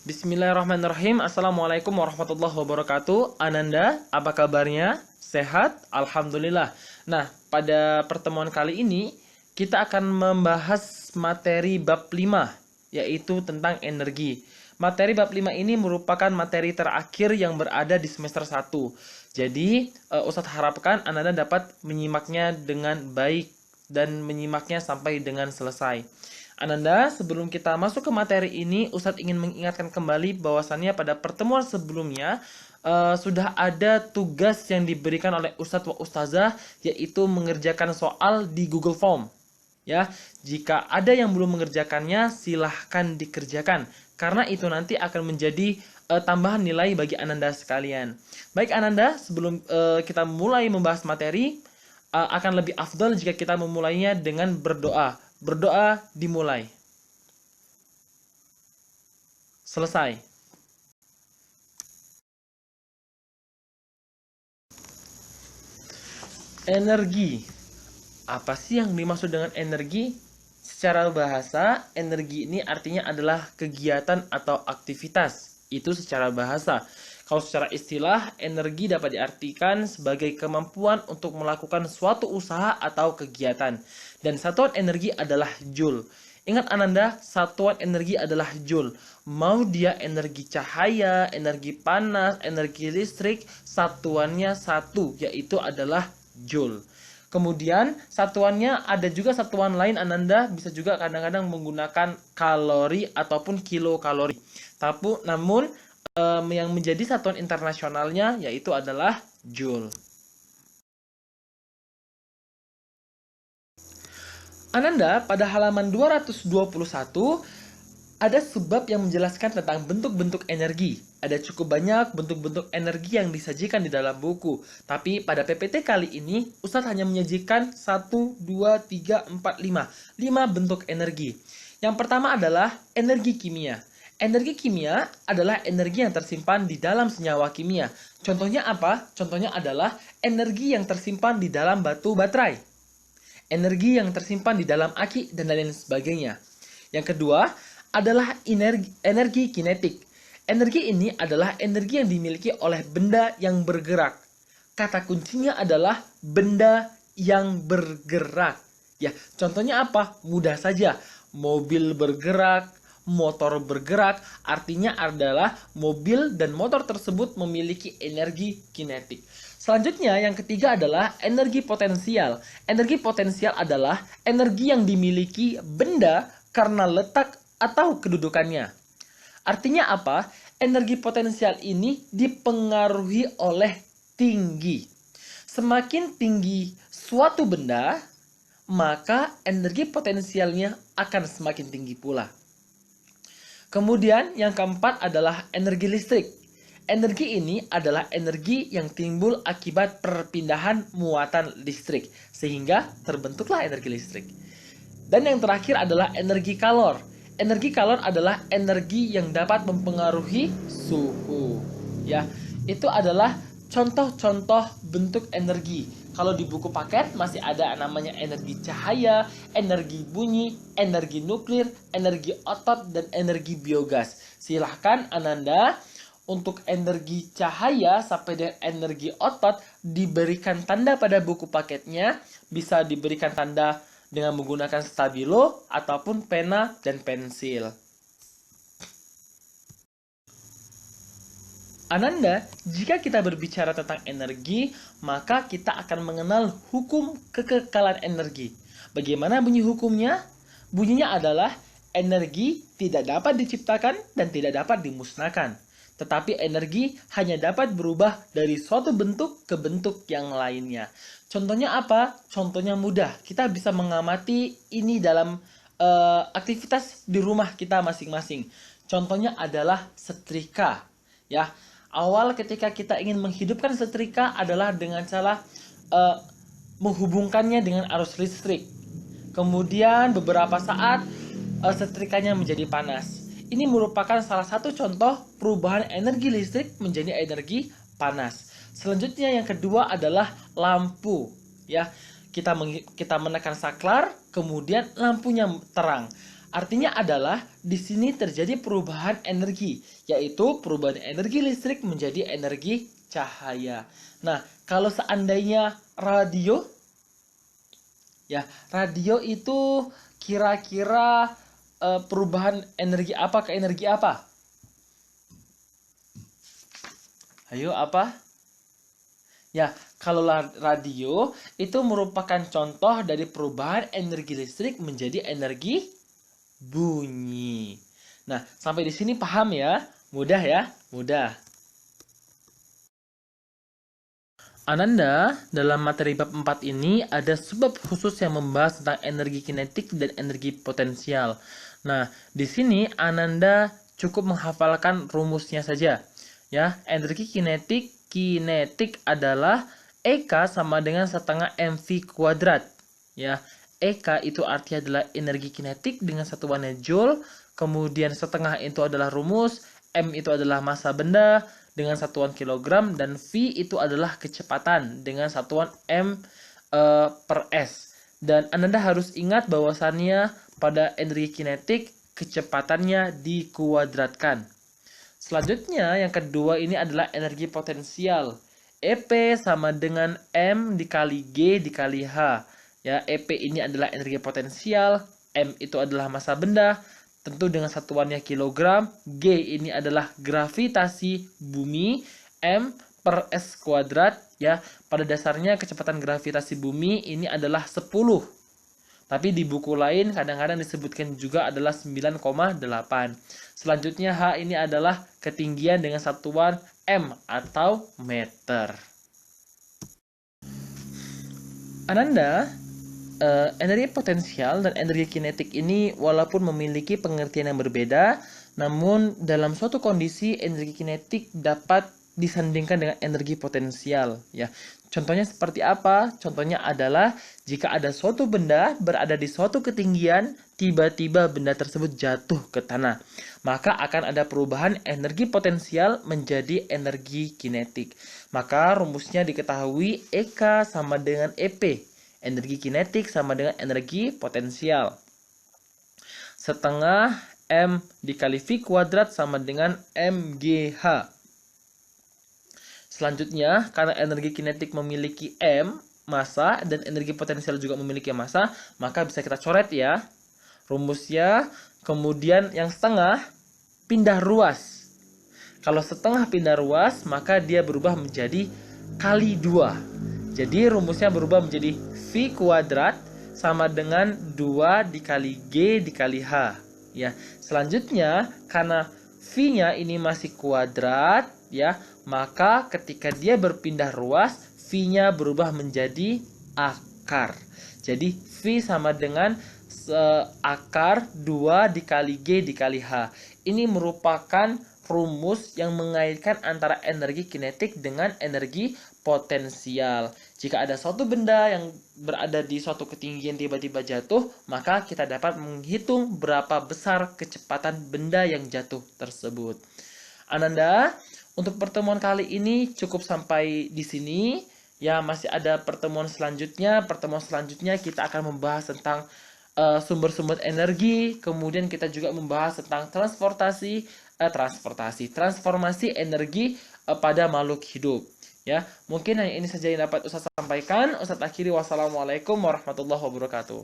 Bismillahirrahmanirrahim. Assalamualaikum warahmatullahi wabarakatuh. Ananda, apa kabarnya? Sehat? Alhamdulillah. Nah, pada pertemuan kali ini kita akan membahas materi bab 5, yaitu tentang energi. Materi bab 5 ini merupakan materi terakhir yang berada di semester 1. Jadi, Ustadz harapkan Ananda dapat menyimaknya dengan baik dan menyimaknya sampai dengan selesai. Ananda, sebelum kita masuk ke materi ini, Ustadz ingin mengingatkan kembali bahwasannya pada pertemuan sebelumnya sudah ada tugas yang diberikan oleh Ustadz wa Ustazah, yaitu mengerjakan soal di Google Form. Ya, jika ada yang belum mengerjakannya, silahkan dikerjakan, karena itu nanti akan menjadi tambahan nilai bagi Ananda sekalian. Baik Ananda, sebelum kita mulai membahas materi, akan lebih afdal jika kita memulainya dengan berdoa. Berdoa dimulai. Selesai. Energi. Apa sih yang dimaksud dengan energi? Secara bahasa, energi ini artinya adalah kegiatan atau aktivitas. Itu secara bahasa. Kalau secara istilah, energi dapat diartikan sebagai kemampuan untuk melakukan suatu usaha atau kegiatan. Dan satuan energi adalah joule. Ingat Ananda, satuan energi adalah joule. Mau dia energi cahaya, energi panas, energi listrik, satuannya satu, yaitu adalah joule. Kemudian satuannya ada juga satuan lain Ananda, bisa juga kadang-kadang menggunakan kalori ataupun kilokalori. Namun yang menjadi satuan internasionalnya yaitu adalah joule. Ananda, pada halaman 221 ada subbab yang menjelaskan tentang bentuk-bentuk energi. Ada cukup banyak bentuk-bentuk energi yang disajikan di dalam buku. Tapi pada PPT kali ini, Ustadz hanya menyajikan 1, 2, 3, 4, 5. 5 bentuk energi. Yang pertama adalah energi kimia. Energi kimia adalah energi yang tersimpan di dalam senyawa kimia. Contohnya apa? Contohnya adalah energi yang tersimpan di dalam batu baterai. Energi yang tersimpan di dalam aki dan lain sebagainya. Yang kedua adalah energi kinetik. Energi ini adalah energi yang dimiliki oleh benda yang bergerak. Kata kuncinya adalah benda yang bergerak. Ya, contohnya apa? Mudah saja. Mobil bergerak, motor bergerak, artinya adalah mobil dan motor tersebut memiliki energi kinetik. Selanjutnya yang ketiga adalah energi potensial. Energi potensial adalah energi yang dimiliki benda karena letak atau kedudukannya. Artinya apa? Energi potensial ini dipengaruhi oleh tinggi. Semakin tinggi suatu benda, maka energi potensialnya akan semakin tinggi pula. Kemudian yang keempat adalah energi listrik. Energi ini adalah energi yang timbul akibat perpindahan muatan listrik, sehingga terbentuklah energi listrik. Dan yang terakhir adalah energi kalor. Energi kalor adalah energi yang dapat mempengaruhi suhu. Ya, itu adalah contoh-contoh bentuk energi. Kalau di buku paket masih ada namanya energi cahaya, energi bunyi, energi nuklir, energi otot, dan energi biogas. Silahkan Ananda untuk energi cahaya sampai dengan energi otot diberikan tanda pada buku paketnya. Bisa diberikan tanda dengan menggunakan stabilo ataupun pena dan pensil. Ananda, jika kita berbicara tentang energi, maka kita akan mengenal hukum kekekalan energi. Bagaimana bunyi hukumnya? Bunyinya adalah energi tidak dapat diciptakan dan tidak dapat dimusnahkan. Tetapi energi hanya dapat berubah dari suatu bentuk ke bentuk yang lainnya. Contohnya apa? Contohnya mudah. Kita bisa mengamati ini dalam aktivitas di rumah kita masing-masing. Contohnya adalah setrika. Ya, awal ketika kita ingin menghidupkan setrika adalah dengan cara menghubungkannya dengan arus listrik. Kemudian beberapa saat setrikanya menjadi panas. Ini merupakan salah satu contoh perubahan energi listrik menjadi energi panas. Selanjutnya yang kedua adalah lampu. Ya, kita menekan saklar, kemudian lampunya terang. Artinya adalah di sini terjadi perubahan energi, yaitu perubahan energi listrik menjadi energi cahaya. Nah, kalau seandainya radio, ya, radio itu kira-kira perubahan energi apa ke energi apa? Ayo, apa? Ya, kalau radio itu merupakan contoh dari perubahan energi listrik menjadi energi bunyi. Nah, sampai di sini paham ya? Mudah ya? Mudah. Ananda, dalam materi bab 4 ini ada sebab khusus yang membahas tentang energi kinetik dan energi potensial. Nah, di sini Ananda cukup menghafalkan rumusnya saja. Ya, energi kinetik adalah EK sama dengan setengah mv kuadrat. Ya, EK itu artinya adalah energi kinetik dengan satuannya joule, kemudian setengah itu adalah rumus, M itu adalah massa benda dengan satuan kilogram, dan V itu adalah kecepatan dengan satuan M per S. Dan Anda harus ingat bahwasannya pada energi kinetik kecepatannya dikuadratkan. Selanjutnya yang kedua ini adalah energi potensial. EP sama dengan M dikali G dikali H. Ya, EP ini adalah energi potensial, M itu adalah massa benda, tentu dengan satuannya kilogram, G ini adalah gravitasi bumi, M per S kuadrat, ya. Pada dasarnya kecepatan gravitasi bumi ini adalah 10. Tapi di buku lain kadang-kadang disebutkan juga adalah 9,8. Selanjutnya H ini adalah ketinggian dengan satuan M atau meter. Ananda, energi potensial dan energi kinetik ini walaupun memiliki pengertian yang berbeda, namun dalam suatu kondisi energi kinetik dapat disandingkan dengan energi potensial, ya. Contohnya seperti apa? Contohnya adalah jika ada suatu benda berada di suatu ketinggian, tiba-tiba benda tersebut jatuh ke tanah, maka akan ada perubahan energi potensial menjadi energi kinetik. Maka rumusnya diketahui EK sama dengan EP. Energi kinetik sama dengan energi potensial. Setengah M dikali V kuadrat sama dengan MGH. Selanjutnya, karena energi kinetik memiliki M, massa, dan energi potensial juga memiliki massa, maka bisa kita coret ya. Rumusnya, kemudian yang setengah, pindah ruas. Kalau setengah pindah ruas, maka dia berubah menjadi kali 2. Jadi rumusnya berubah menjadi V kuadrat sama dengan 2 dikali G dikali H. Ya, selanjutnya, karena V-nya ini masih kuadrat, ya, maka ketika dia berpindah ruas, V-nya berubah menjadi akar. Jadi V sama dengan akar 2 dikali G dikali H. Ini merupakan rumus yang mengaitkan antara energi kinetik dengan energi potensial. Jika ada suatu benda yang berada di suatu ketinggian tiba-tiba jatuh, maka kita dapat menghitung berapa besar kecepatan benda yang jatuh tersebut. Ananda, untuk pertemuan kali ini cukup sampai di sini. Ya, masih ada pertemuan selanjutnya. Pertemuan selanjutnya kita akan membahas tentang sumber-sumber energi. Kemudian kita juga membahas tentang transformasi energi pada makhluk hidup. Ya, mungkin hanya ini saja yang dapat Ustaz sampaikan. Ustaz akhiri, wassalamualaikum warahmatullahi wabarakatuh.